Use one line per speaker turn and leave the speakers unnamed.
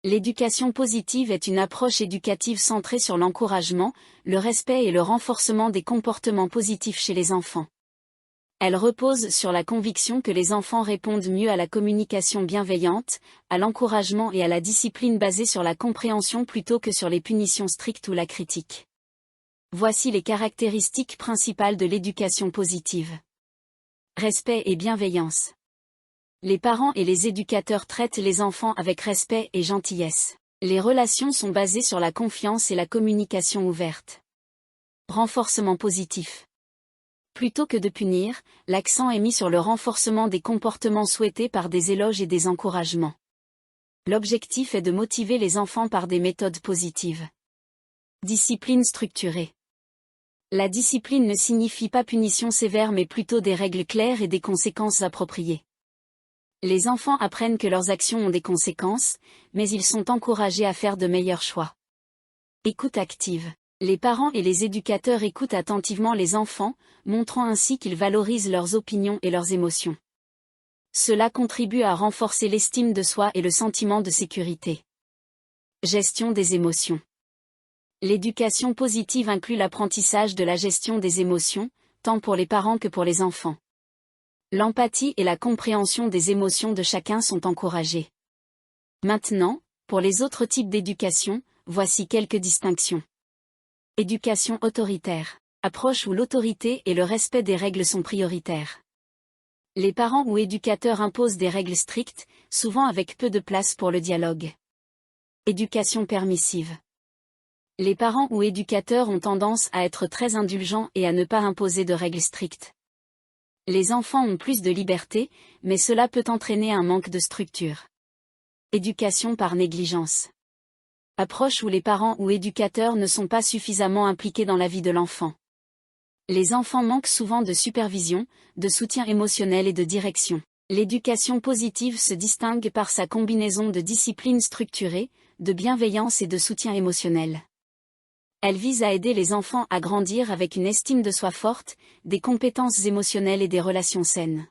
L'éducation positive est une approche éducative centrée sur l'encouragement, le respect et le renforcement des comportements positifs chez les enfants. Elle repose sur la conviction que les enfants répondent mieux à la communication bienveillante, à l'encouragement et à la discipline basée sur la compréhension plutôt que sur les punitions strictes ou la critique. Voici les caractéristiques principales de l'éducation positive. Respect et bienveillance. Les parents et les éducateurs traitent les enfants avec respect et gentillesse. Les relations sont basées sur la confiance et la communication ouverte. Renforcement positif. Plutôt que de punir, l'accent est mis sur le renforcement des comportements souhaités par des éloges et des encouragements. L'objectif est de motiver les enfants par des méthodes positives. Discipline structurée. La discipline ne signifie pas punition sévère mais plutôt des règles claires et des conséquences appropriées. Les enfants apprennent que leurs actions ont des conséquences, mais ils sont encouragés à faire de meilleurs choix. Écoute active. Les parents et les éducateurs écoutent attentivement les enfants, montrant ainsi qu'ils valorisent leurs opinions et leurs émotions. Cela contribue à renforcer l'estime de soi et le sentiment de sécurité. Gestion des émotions. L'éducation positive inclut l'apprentissage de la gestion des émotions, tant pour les parents que pour les enfants. L'empathie et la compréhension des émotions de chacun sont encouragées. Maintenant, pour les autres types d'éducation, voici quelques distinctions. Éducation autoritaire. Approche où l'autorité et le respect des règles sont prioritaires. Les parents ou éducateurs imposent des règles strictes, souvent avec peu de place pour le dialogue. Éducation permissive. Les parents ou éducateurs ont tendance à être très indulgents et à ne pas imposer de règles strictes. Les enfants ont plus de liberté, mais cela peut entraîner un manque de structure. Éducation par négligence. Approche où les parents ou éducateurs ne sont pas suffisamment impliqués dans la vie de l'enfant. Les enfants manquent souvent de supervision, de soutien émotionnel et de direction. L'éducation positive se distingue par sa combinaison de discipline structurée, de bienveillance et de soutien émotionnel. Elle vise à aider les enfants à grandir avec une estime de soi forte, des compétences émotionnelles et des relations saines.